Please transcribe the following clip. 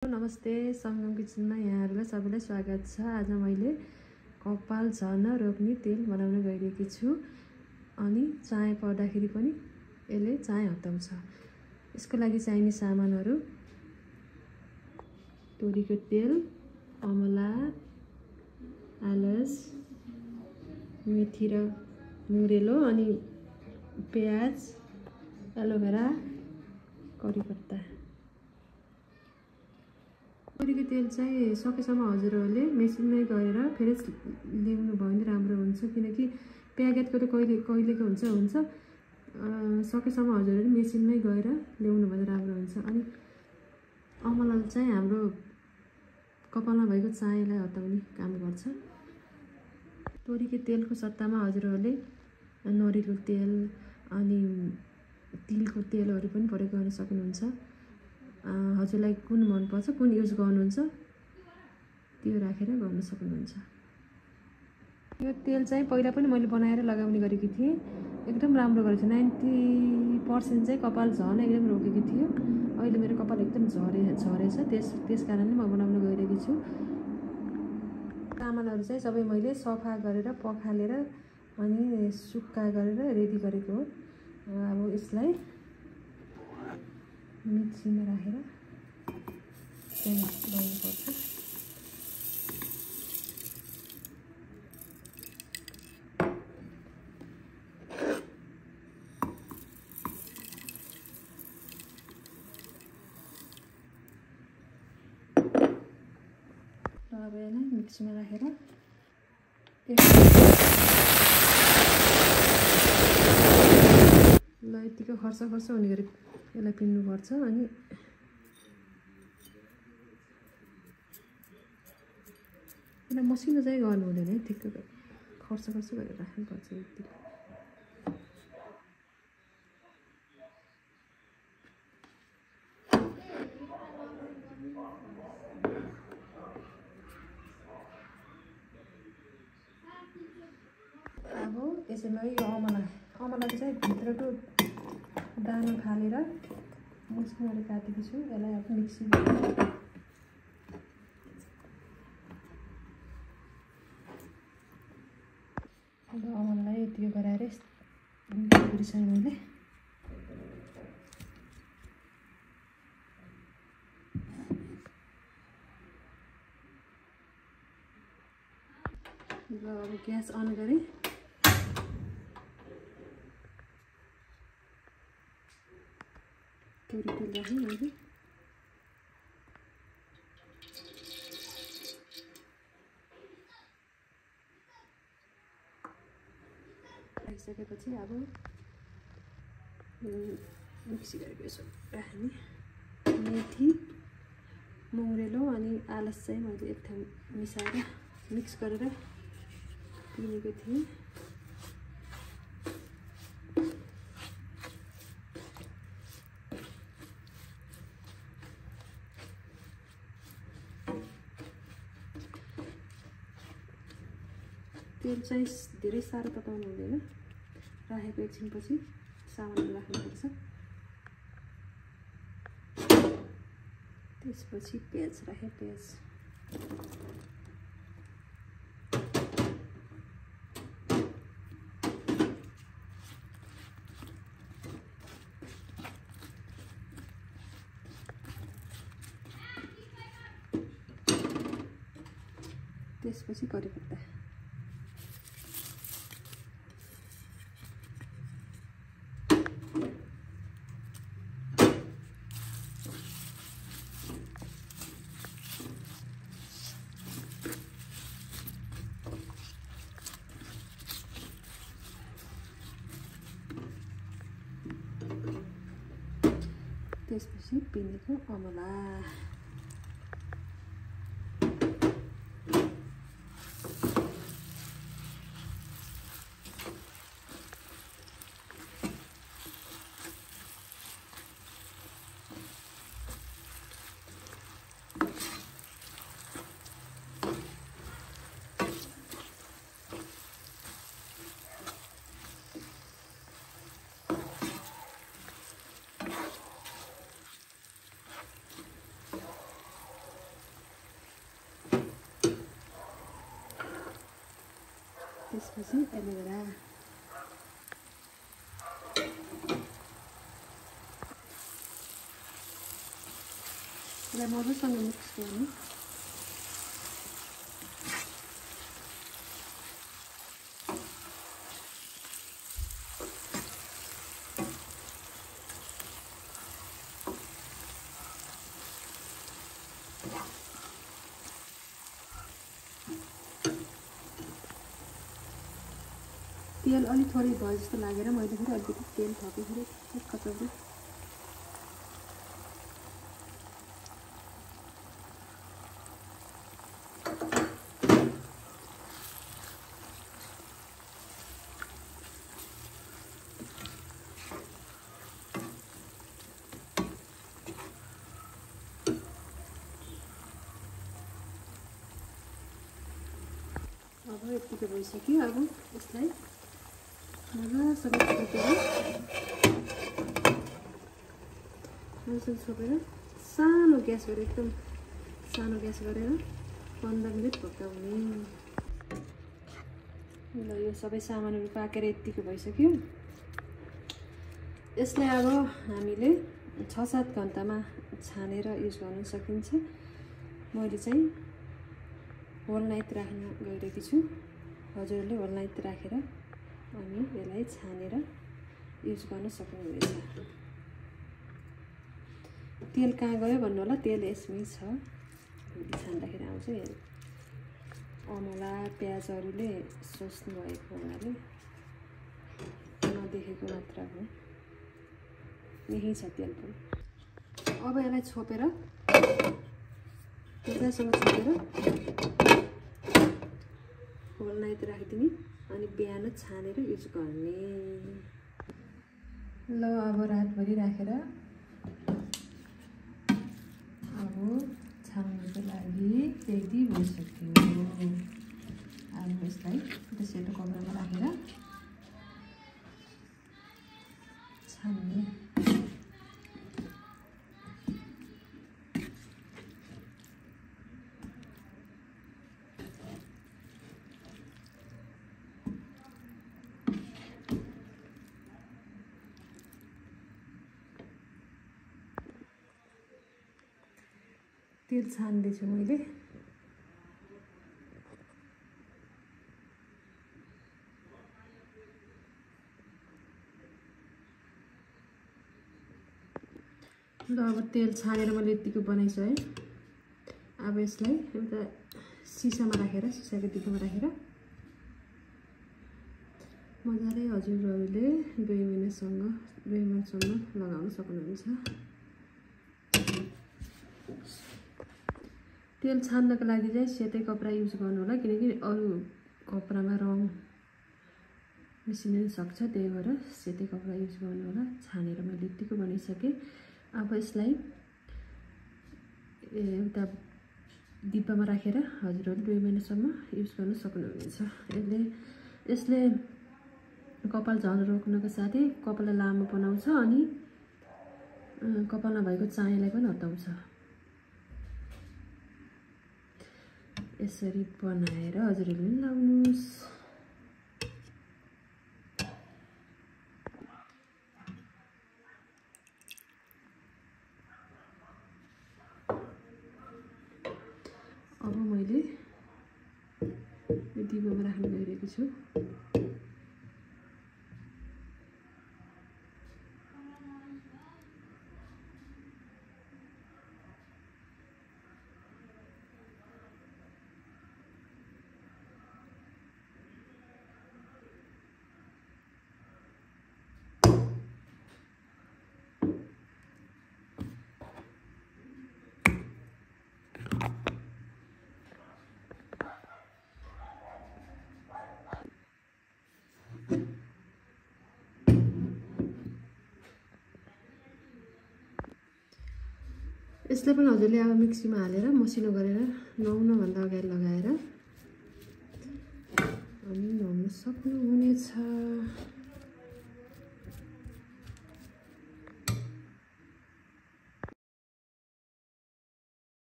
नमस्ते सङ्गम किचनमा यहाँहरूलाई सबैलाई स्वागत छ। आज मैले कपाल झर्न रोक्ने तेल बनाउन गइरहेकी छु अनि चाय पर्दाखेरि पनि यसले चाय हटाउँछ। यसको लागि चाहिने सामानहरू तोरीको तेल, अमला, आलस, मेथी र मुरेलो अनि प्याज, एलोभेरा, करी पत्ता। तोरीको तेल चाहिँ सकेसम्म हजुरहरूले मेसिनमै गएर फेरि ल्याउनु भयो भने राम्रो हुन्छ, किनकि प्याकेटको त कहिलेको हुन्छ सकेसम्म हजुरहरूले मेसिनमै गएर ल्याउनु भयो राम्रो हुन्छ। अनि अमला चाहिँ हाम्रो कपालमा भएको चायालाई हटाउने काम गर्छ। तोरीको तेलको सट्टामा हजुरहरूले नरिवलको तेल अनि तिलको तेलहरू पनि प्रयोग गर्न सक्नुहुन्छ। हजुरलाई कुन मनपर्छ, कुन युज गर्नुहुन्छ त्यो राखेर गर्न सक्नुहुन्छ। यो तेल चाहिँ पहिला पनि मैले बनाएर लगाउने गरेकी थिएँ, एकदम राम्रो गरेको थियो। 90% चाहिँ कपाल झर्न एकदम रोकेको थियो। अहिले मेरो कपाल एकदम झरेछ, त्यस कारणले म बनाउन गइरहेकी छु। सामानहरू चाहिँ सबै मैले सफा गरेर पखालेर अनि सुक्खा गरेर रेडी गरेको हो। अब यसलाई मिक्सीमा राखेर गर्नुपर्छ। र अब यसलाई मिक्सीमा राखेर ल यतिको खर्च हुने गरी यसलाई पिन्नुपर्छ। अनि यसलाई मसिनो चाहिँ गर्नु हुँदैन है, ठिक्क खर्च गरेर राख्नुपर्छ। यति अब यसैमा यो अमला चाहिँ भित्रको दाना फालेर मसिनोले काटेको छु। यसलाई अब मिक्सीमा अमलालाई यति गराएर बिर्सेँ मैले। ल अब ग्यास अन गरेँ। तोरी तेल राखेँ मैले। राखिसकेपछि अब मिक्सी गरेको यसो राख्ने मेथी, मुरेलो अनि आलस चाहिँ मैले एक ठाउँ मिसाएर मिक्स गरेर पिनेको थिएँ। तेल चाहिँ धेरै साह्रो तताउनु हुँदैन, राखेको एकछिनपछि सामानहरू राख्नुपर्छ। त्यसपछि प्याज राखेँ, प्याज त्यसपछि करी पत्ता। त्यसपछि पिनेको अमला। त्यसपछि एलोभेरा यसलाई मजासँग मिक्स गर्नु। तेल अलि थोरै भयो जस्तो लागेर मैले फेरि अलिकति तेल थपेँ फेरि एक कचौरी। अब यतिको भइसक्यो। अब यसलाई मजासँग छोपेर सानो ग्यास गरेर एकदम सानो ग्यास गरेर 15 मिनट पकाउने। ल यो सबै सामानहरू पाकेर यतिको भइसक्यो। यसलाई अब हामीले 6-7 घन्टामा छानेर युज गर्न सकिन्छ। मैले चाहिँ होल नाइट राख्न गइरहेकी छु। हजुरहरूले होल नाइट राखेर अनि यसलाई छानेर युज गर्न सक्नुहुनेछ। तेल कहाँ गयो भन्नु होला, तेल यसमै छ। छान्दाखेरि आउँछ। अमला प्याजहरूले सोच्नु भएको हुनाले नदेखेको मात्र हो। यही छ तेल पनि। अब यसलाई छोपेर मजासँग छोपेर होल नाइट राखिदिने अनि बिहान छानेर युज गर्ने। ल अब रातभरि राखेर अब छान्नुको लागि रेडी भइसक्यो। अब यसलाई एउटा सेतो कपडामा राखेर छान्ने। तेल छान्दैछु मैले। ल अब तेल छानेर मैले यतिको बनाइछु है। अब यसलाई एउटा सिसामा राखेर सिसाको दिगोमा राखेर मजाले हजुरहरूले 2 मिनटसम्म लगाउन सक्नुहुन्छ। तेल छान्नको लागि चाहिँ सेतै कपडा युज गर्नु होला, किनकि अरू कपडामा रङ मिसिन सक्छ। त्यही भएर सेतै कपडा युज गर्नु होला। छानेर मैले यतिको बनाइसकेँ। अब यसलाई एउटा डिब्बामा राखेर हजुरहरूले 2 महिनासम्म युज गर्न सक्नुहुनेछ। यसले कपाल झर्न रोक्नको साथै कपाललाई लामो बनाउँछ अनि कपालमा भएको चायालाई पनि हटाउँछ। यसरी बनाएर हजुरहरूले पनि लाउनुहोस्। अब मैले यो डिब्बामा राख्न गइरहेको छु। यसलाई पनि हजुरले अब मिक्सीमा हालेर मसिनो गरेर नुहाउनुभन्दा अगाडि लगाएर अनि नुहाउन सक्नुहुनेछ।